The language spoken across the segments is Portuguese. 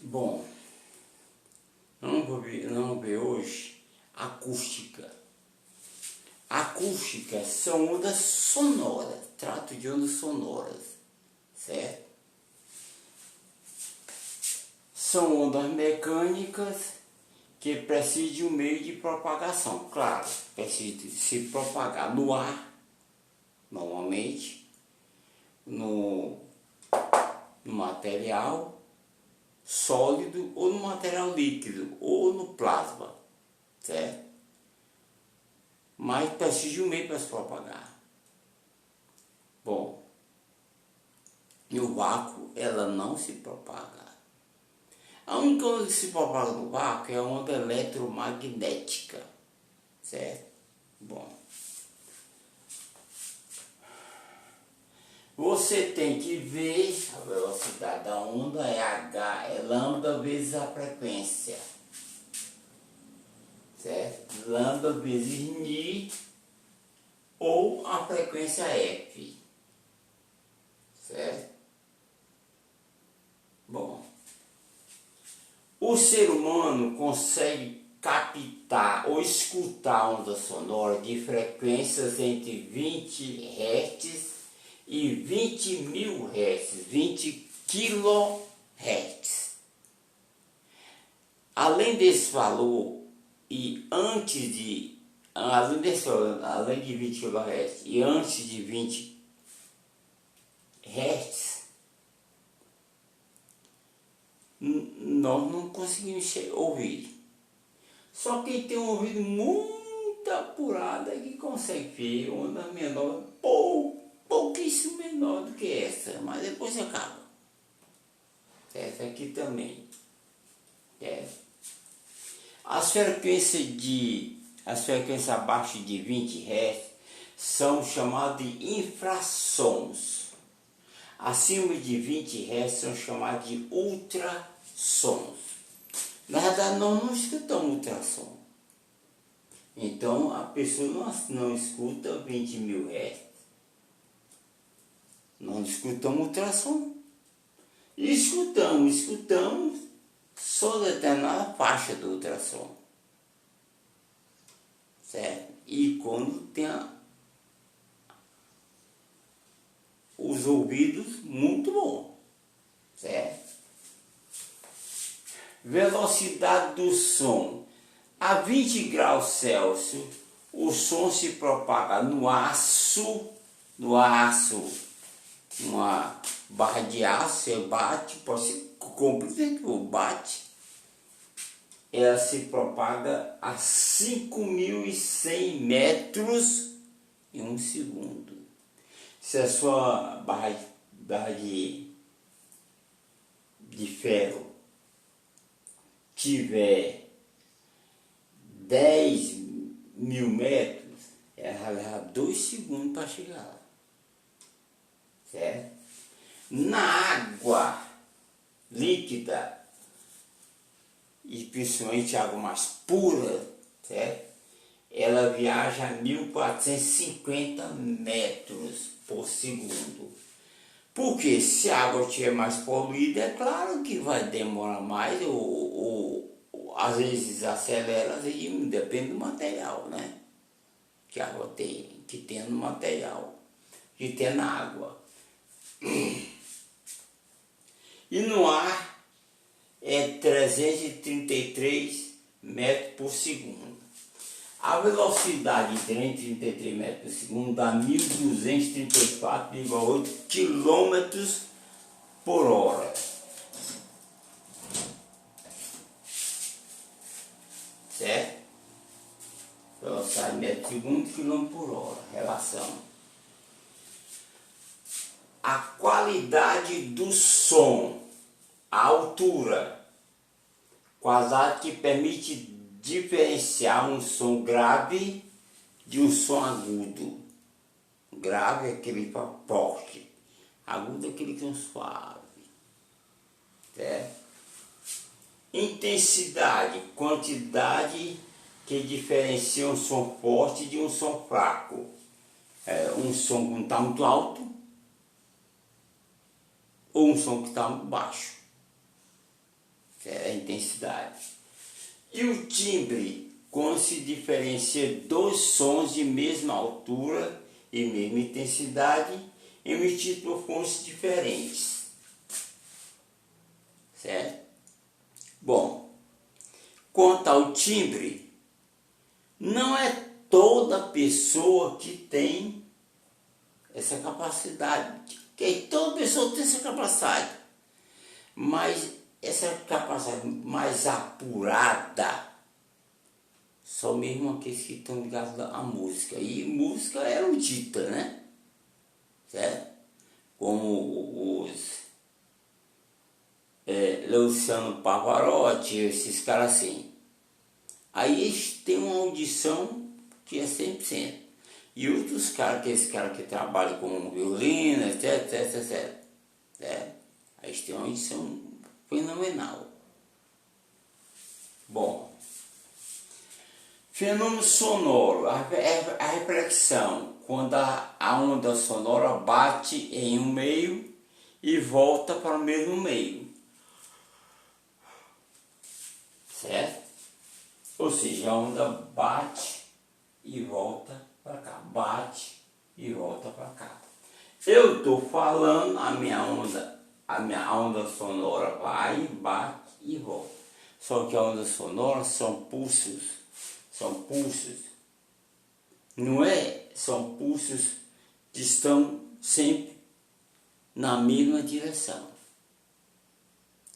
Bom, vamos ver hoje acústica. Acústicas são ondas sonoras, trato de ondas sonoras, certo? São ondas mecânicas que precisam de um meio de propagação. Claro, precisa se propagar no ar, normalmente, no material sólido ou no material líquido ou no plasma, certo? Mas precisa de um meio para se propagar. Bom, no vácuo ela não se propaga. A única onda que se propaga no vácuo é a onda eletromagnética, certo? Bom, você tem que ver a velocidade da onda é H, é lambda vezes a frequência, certo? Lambda vezes Ni ou a frequência F, certo? Bom, o ser humano consegue captar ou escutar onda sonora de frequências entre 20 Hz e 20 mil Hz, 20 kHz. Além desse valor, e além de 20 kHz e antes de 20 Hz, nós não conseguimos ouvir. Só quem tem um ouvido muito apurado é que consegue ver onda menor, pouquíssimo menor do que essa, mas depois acaba. Essa aqui também. As frequências abaixo de 20 Hz são chamadas de infrassons. Acima de 20 Hz são chamados de ultrassons. Na verdade, nós não escutamos ultrassom. Então, a pessoa não escuta 20 mil Hz. Nós não escutamos ultrassom. E escutamos só determinada faixa do ultrassom. Certo? E quando tem os ouvidos muito bons, certo? Velocidade do som. A 20 graus Celsius, o som se propaga no aço, uma barra de aço, você bate, pode ser completamente que bate, ela se propaga a 5.100 metros em um segundo. Se a sua barra de ferro tiver 10 mil metros, ela vai levar 2 segundos para chegar lá, certo? Na água líquida, e principalmente água mais pura, certo? Ela viaja a 1.450 metros por segundo. Porque se a água estiver mais poluída, é claro que vai demorar mais, ou às vezes acelera, às vezes diminui, depende do material, né? Que a água tem, que tem no material, que tem na água. E no ar é 333 metros por segundo. A velocidade de 333 metros por segundo dá 1.234,8 km por hora. Certo? Velocidade de metro por segundo, quilômetro por hora. Relação. A qualidade do som, a altura, quadrado que permite diferenciar um som grave de um som agudo. Grave é aquele forte, agudo é aquele que é suave, certo? Intensidade, quantidade que diferencia um som forte de um som fraco. Um som que não está muito alto ou um som que está muito baixo. É a intensidade. E o timbre, quando se diferencia dois sons de mesma altura e mesma intensidade, emitidos por fontes diferentes. Certo? Bom, quanto ao timbre, não é toda pessoa que tem essa capacidade. Que toda pessoa tem essa capacidade. Mas essa capacidade mais apurada, só mesmo aqueles que estão ligados à música. E música é erudita, né? Certo? Como os Luciano Pavarotti, esses caras assim. Aí eles têm uma audição que é 100%. E outros caras, aqueles caras que trabalham com violino, etc, etc, etc. Aí eles têm uma audição fenomenal. Bom, fenômeno sonoro, a reflexão, quando a onda sonora bate em um meio e volta para o mesmo meio. Certo? Ou seja, a onda bate e volta para cá, bate e volta para cá. Eu estou falando, a minha onda sonora vai, bate e volta. Só que a onda sonora são pulsos. Não é? São pulsos que estão sempre na mesma direção.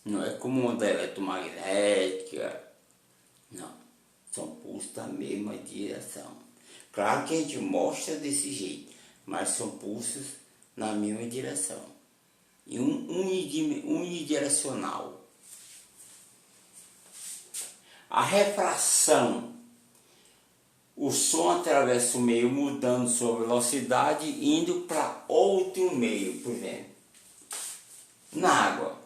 Não é como onda eletromagnética. Não. São pulsos da mesma direção. Claro que a gente mostra desse jeito, mas são pulsos na mesma direção. E unidirecional. A refração. O som atravessa o meio mudando sua velocidade indo para outro meio, por exemplo. Na água.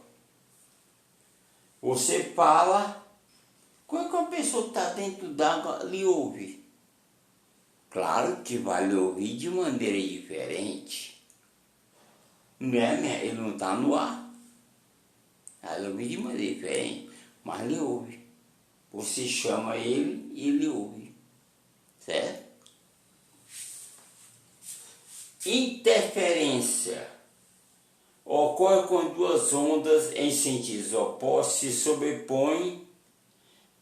Você fala, como é que uma pessoa que está dentro d'água lhe ouve? Claro que vai lhe ouvir de maneira diferente. Ele não está no ar. Vai lhe ouvir de maneira diferente, mas lhe ouve. Você chama ele e ele ouve. Certo? Interferência ocorre quando duas ondas em sentidos opostos se sobrepõem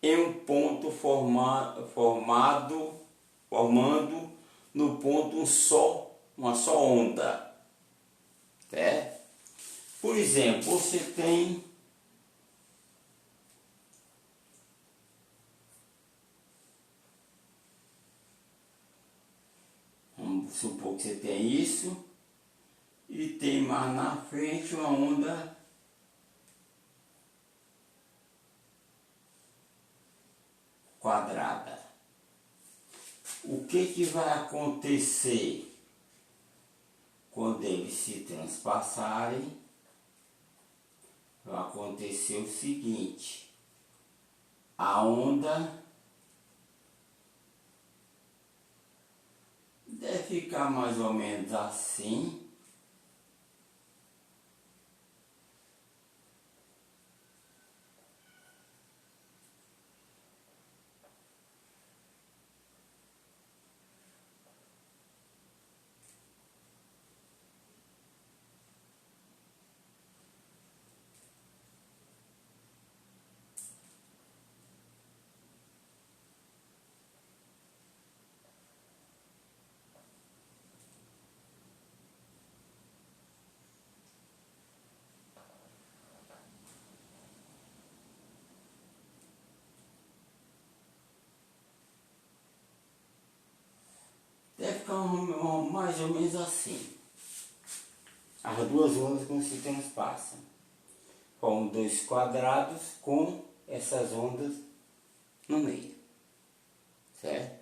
em um ponto formando no ponto uma só onda. Certo? Por exemplo, você tem vamos supor que você tem isso e tem mais na frente uma onda quadrada. O que vai acontecer quando eles se transpassarem? Vai acontecer o seguinte: a onda deve ficar mais ou menos assim. Deve ficar mais ou menos assim. As duas ondas como se transpassam. Com dois quadrados com essas ondas no meio. Certo?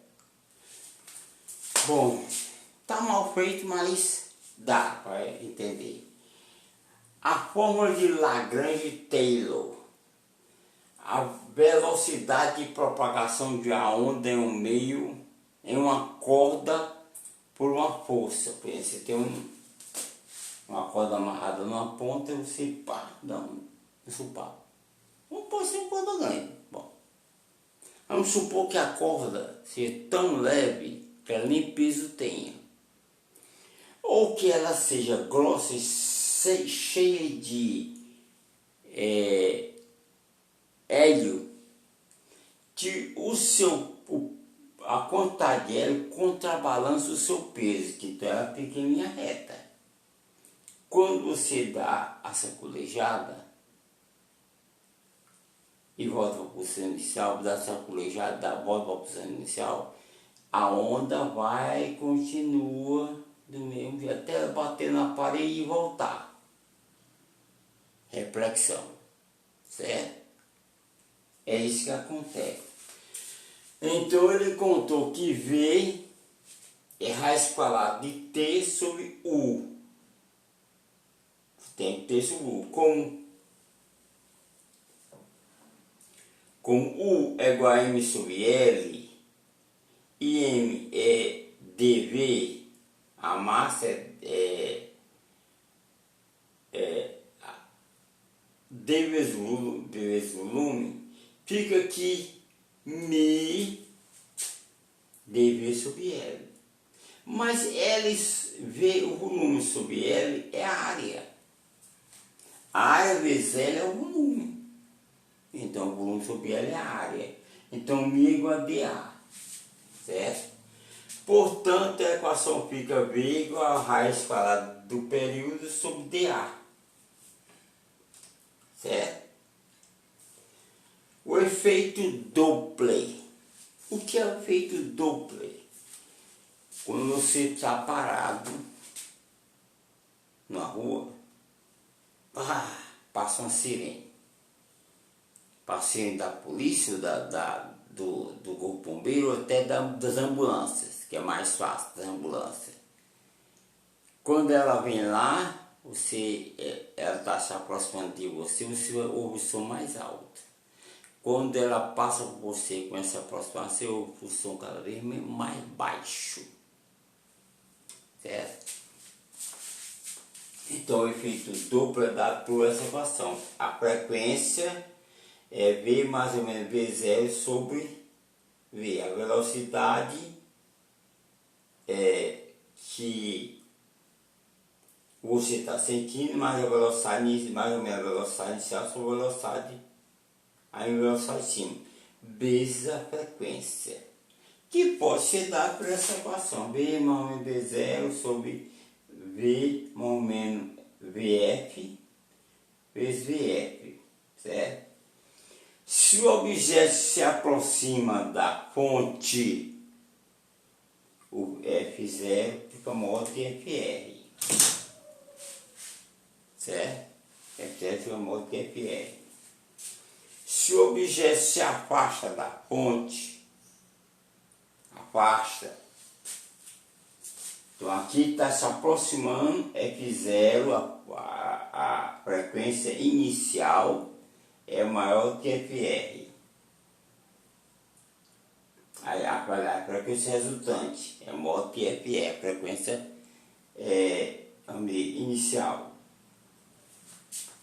Bom, tá mal feito, mas dá para entender. A fórmula de Lagrange-Taylor. A velocidade de propagação de uma onda em um meio, em uma corda, por uma força. Por exemplo, você tem uma corda amarrada numa ponta e você dá um sopapo. Vamos pôr assim corda grande. Bom, vamos supor que a corda seja tão leve que ela nem peso tenha. Ou que ela seja grossa e cheia de hélio, que a quantidade de hélio contrabalança o seu peso, que então ela fica em linha reta. Quando você dá a sacolejada e volta para a posição inicial, dá a sacolejada, volta para a posição inicial, a onda vai e continua do mesmo jeito, até bater na parede e voltar. Reflexão, certo? É isso que acontece. Então ele contou que V é raiz quadrada de T sobre U. Tem T sobre U. Com U é igual a M sobre L, e M é dV, a massa é D vezes volume, fica aqui Mi dV sobre L. Mas V, o volume sobre L é a área. A área vezes L é o volume. Então o volume sobre L é a área. Então Mi é igual a dA. Certo? Portanto, a equação fica V igual a raiz quadrada do período sobre dA. Certo? O efeito Doppler. O que é o efeito Doppler? Quando você está parado na rua, passa uma sirene. Passa a sirene da polícia, do corpo bombeiro, até das ambulâncias, que é mais fácil, das ambulâncias. Quando ela vem lá, ela está se aproximando de você ouve o som mais alto. Quando ela passa por você com essa aproximação, você ouve o som cada vez mais baixo. Certo? Então o efeito Doppler é dado por essa equação. A frequência é V mais ou menos V0 sobre V. A velocidade que você está sentindo, mais a velocidade, mais ou menos a velocidade inicial sobre a velocidade de cima, vezes a frequência, que pode ser dado por essa equação, V mais ou menos V0 sobre V mais ou menos VF vezes VF, certo? Se o objeto se aproxima da fonte, o F0 fica maior que FR, certo? F0 fica maior que FR. Se o objeto se afasta da fonte, então aqui está se aproximando, F0, a frequência inicial é maior que FR. Aí a frequência resultante é maior que FR, a frequência inicial.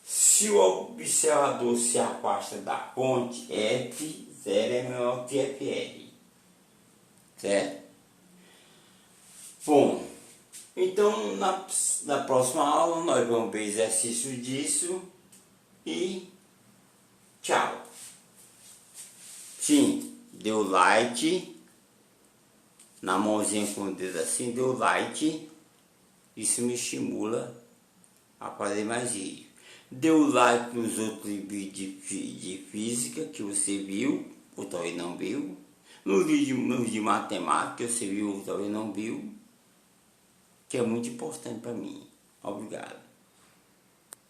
Se o observador se afasta da fonte, F0 é menor que FR. Certo? Bom, então na próxima aula nós vamos ver exercício disso e tchau. Sim, deu like, na mãozinha com o dedo assim, deu like, isso me estimula a fazer mais vídeos. Deu like nos outros vídeos de física que você viu, ou talvez não viu. Nos vídeos de matemática que você viu, ou talvez não viu. Que é muito importante para mim. Obrigado.